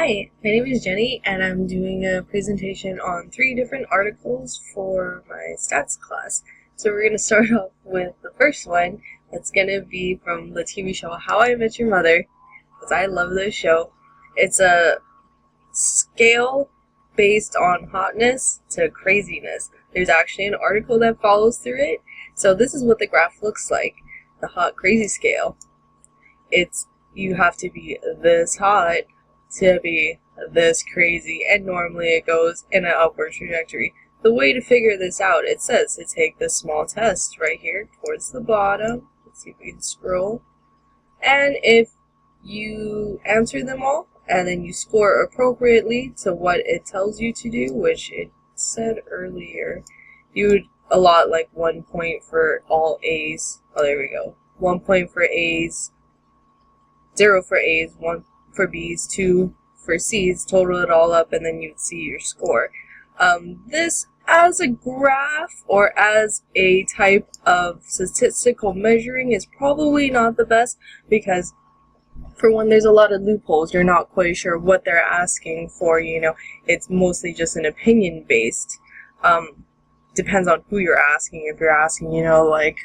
Hi, my name is Jenny, and I'm doing a presentation on 3 different articles for my stats class. So we're going to start off with the first one. It's going to be from the TV show How I Met Your Mother, because I love this show. It's a scale based on hotness to craziness. There's actually an article that follows through it. So this is what the graph looks like, the hot crazy scale. You have to be this hot to be this crazy, and normally it goes in an upward trajectory. The way to figure this out, it says to take this small test right here towards the bottom. Let's see if we can scroll. And if you answer them all, and then you score appropriately to what it tells you to do, which it said earlier, you would allot like 1 point for all A's. Oh, there we go. 1 point for A's, 0 for A's, 1 for B's, 2 for C's, total it all up, and then you'd see your score. This as a graph or as a type of statistical measuring is probably not the best, because for one, there's a lot of loopholes. You're not quite sure what they're asking for, it's mostly just an opinion based. Depends on who you're asking. If you're asking, like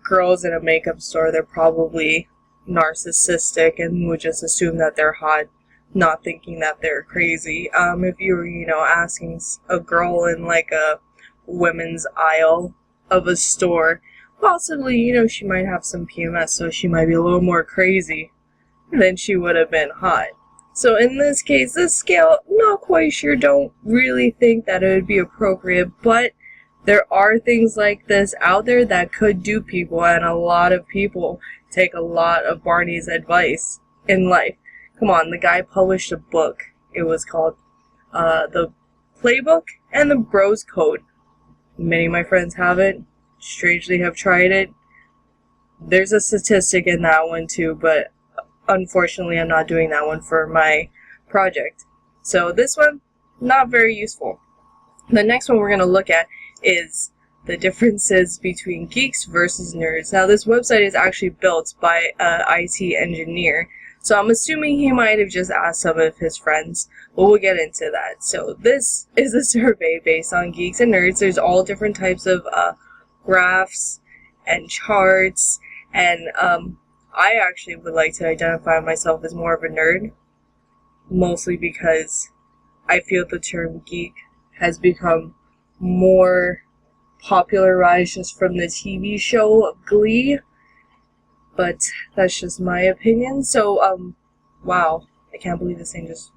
girls in a makeup store, they're probably narcissistic and would just assume that they're hot, not thinking that they're crazy. If you were, asking a girl in like a women's aisle of a store, possibly, she might have some PMS, so she might be a little more crazy than she would have been hot. So in this case, this scale, not quite sure, don't really think that it would be appropriate, but there are things like this out there that could dupe people, and a lot of people take a lot of Barney's advice in life. Come on, the guy published a book. It was called The Playbook and the Bros Code. Many of my friends have it, strangely have tried it. There's a statistic in that one too, but unfortunately I'm not doing that one for my project. So this one, not very useful. The next one we're going to look at is the differences between geeks versus nerds. Now this website is actually built by an IT engineer, so I'm assuming he might have just asked some of his friends, but we'll get into that. So this is a survey based on geeks and nerds. There's all different types of graphs and charts, and I actually would like to identify myself as more of a nerd, mostly because I feel the term geek has become more popularized just from the TV show of Glee, but that's just my opinion. So, wow, I can't believe this thing just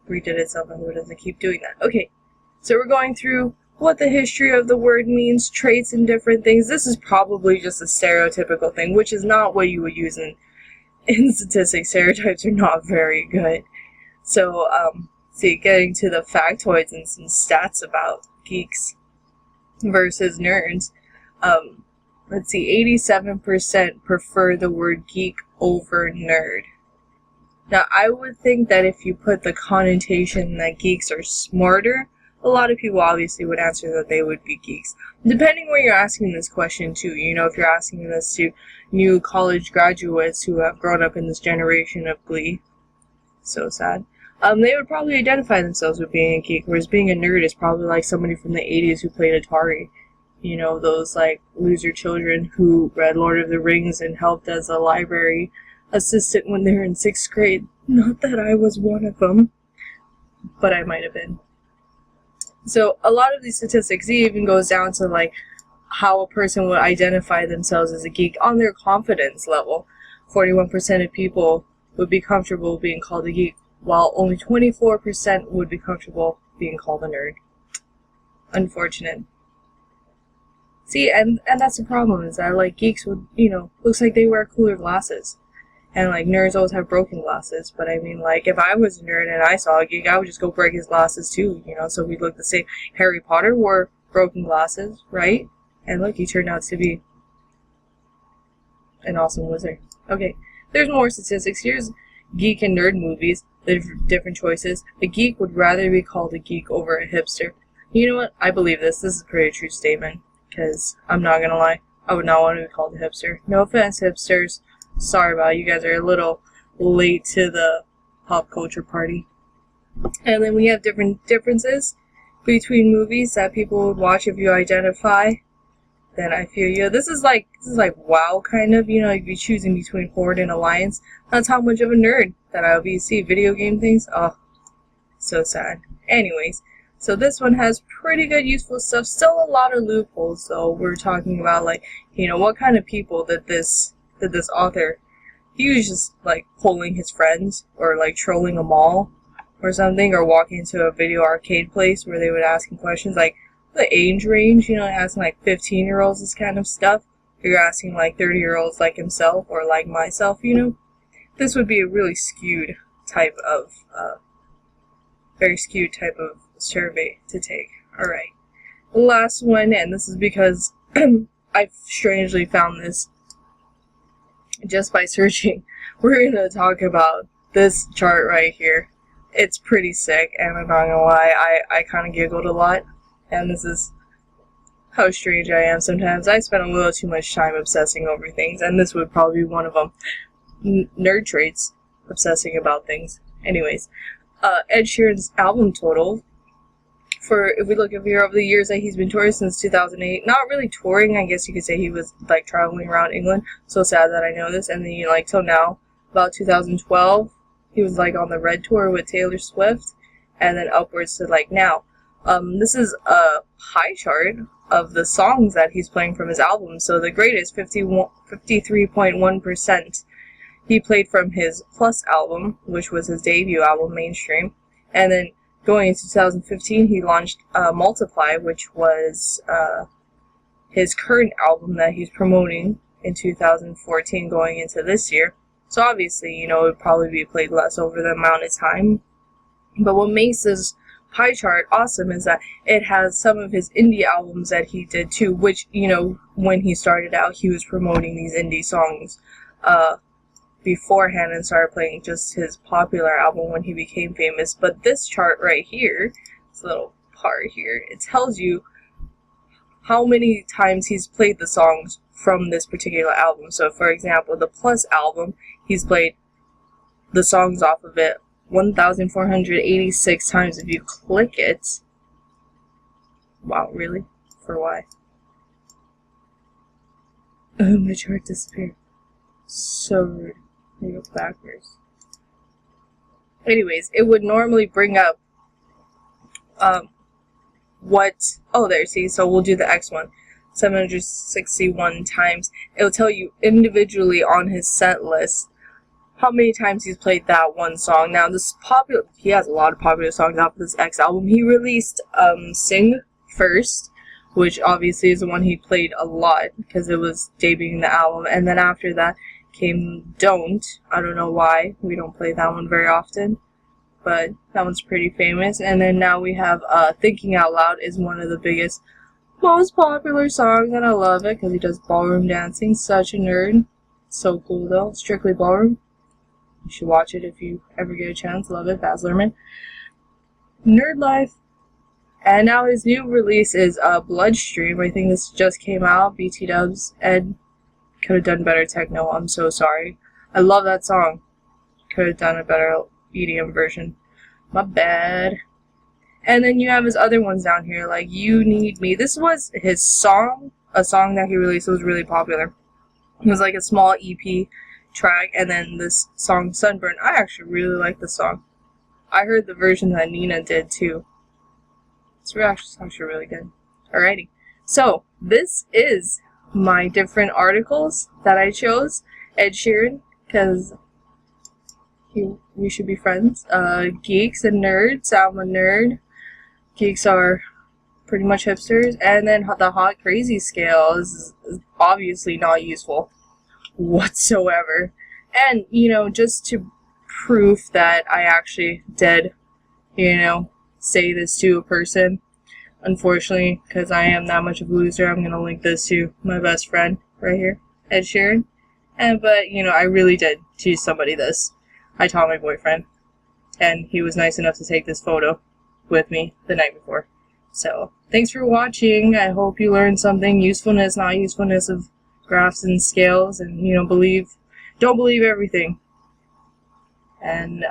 redid itself. I hope it doesn't keep doing that. Okay, so we're going through what the history of the word means, traits, and different things. This is probably just a stereotypical thing, which is not what you would use in statistics. Stereotypes are not very good. So, getting to the factoids and some stats about geeks versus nerds. Let's see, 87% prefer the word geek over nerd. Now, I would think that if you put the connotation that geeks are smarter, a lot of people obviously would answer that they would be geeks. Depending where you're asking this question to, if you're asking this to new college graduates who have grown up in this generation of Glee, so sad, they would probably identify themselves with being a geek, whereas being a nerd is probably like somebody from the 80s who played Atari. Those like loser children who read Lord of the Rings and helped as a library assistant when they were in 6th grade. Not that I was one of them, but I might have been. So a lot of these statistics, it even goes down to like how a person would identify themselves as a geek on their confidence level. 41% of people would be comfortable being called a geek, while only 24% would be comfortable being called a nerd. Unfortunate. See, and that's the problem, is that like geeks would, looks like they wear cooler glasses. And like nerds always have broken glasses, but I mean, like, if I was a nerd and I saw a geek, I would just go break his glasses too, so we'd look the same. Harry Potter wore broken glasses, right? And look, he turned out to be an awesome wizard. Okay, there's more statistics. Here's geek and nerd movies, the different choices. A geek would rather be called a geek over a hipster. You know what? I believe this. This is a pretty true statement, because I'm not gonna lie, I would not want to be called a hipster. No offense, hipsters. Sorry about it. You guys are a little late to the pop culture party. And then we have different differences between movies that people would watch if you identify. Then I feel you. This is like WoW kind of, you know, you'd be choosing between Horde and Alliance. That's how much of a nerd that I would be. See, video game things? Oh, so sad. Anyways, so this one has pretty good useful stuff. Still a lot of loopholes, so we're talking about, like, you know, what kind of people did this author. He was just like polling his friends or like trolling a mall or something, or walking into a video arcade place where they would ask him questions like the age range, you know, asking like 15-year-olds this kind of stuff. You're asking like 30-year-olds like himself or like myself, you know. This would be a really skewed type of, very skewed type of survey to take. Alright. The last one, and this is because I've strangely found this just by searching. We're going to talk about this chart right here. It's pretty sick, and I'm not gonna lie, I kind of giggled a lot, and this is how strange I am sometimes. I spend a little too much time obsessing over things, and this would probably be one of them. Nerd traits, obsessing about things. Anyways, Ed Sheeran's album total, for, if we look over here, over the years that he's been touring since 2008, not really touring, I guess you could say he was like traveling around England. So sad that I know this. And then, you know, like till now, about 2012, he was like on the Red Tour with Taylor Swift, and then upwards to like now. This is a pie chart of the songs that he's playing from his album. So the greatest 53.1% he played from his Plus album, which was his debut album, Mainstream. And then going into 2015, he launched Multiply, which was his current album that he's promoting in 2014 going into this year. So obviously, you know, it would probably be played less over the amount of time. But what makes this pie chart awesome is that it has some of his indie albums that he did too, which, you know, when he started out, he was promoting these indie songs beforehand and started playing just his popular album when he became famous. But this chart right here, this little part here, it tells you how many times he's played the songs from this particular album. So for example, the Plus album, he's played the songs off of it 1,486 times if you click it. Wow, really? For why? My chart disappeared. So rude. Let me go backwards. Anyways, it would normally bring up what, oh there, see, so we'll do the X one. 761 times. It'll tell you individually on his set list how many times he's played that one song. Now this popular, he has a lot of popular songs off of this X album. He released Sing first, which obviously is the one he played a lot because it was debuting the album, and then after that came Don't. I don't know why we don't play that one very often, but that one's pretty famous. And then now we have Thinking Out Loud is one of the biggest, most popular songs, and I love it because he does ballroom dancing. Such a nerd. So cool though. Strictly Ballroom. You should watch it if you ever get a chance. Love it. Baz Luhrmann. Nerd life. And now his new release is Bloodstream. I think this just came out. BT Dubs. Ed could have done better techno. I'm so sorry. I love that song. Could have done a better EDM version. My bad. And then you have his other ones down here, like You Need Me. This was his song, a song that he released that was really popular. It was like a small EP track, and then this song, Sunburn. I actually really like the song. I heard the version that Nina did too. It's actually really good. Alrighty. So, this is my different articles that I chose. Ed Sheeran, because we should be friends. Geeks and nerds. I'm a nerd. Geeks are pretty much hipsters. And then the hot crazy scale is obviously not useful whatsoever. And, you know, just to prove that I actually did, you know, say this to a person, unfortunately, because I am that much of a loser, I'm going to link this to my best friend right here, Ed Sheeran. But, you know, I really did teach somebody this. I taught my boyfriend, and he was nice enough to take this photo with me the night before. So, thanks for watching. I hope you learned something. Usefulness, not usefulness of graphs and scales, and, you know, don't believe everything. And,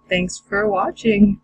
thanks for watching.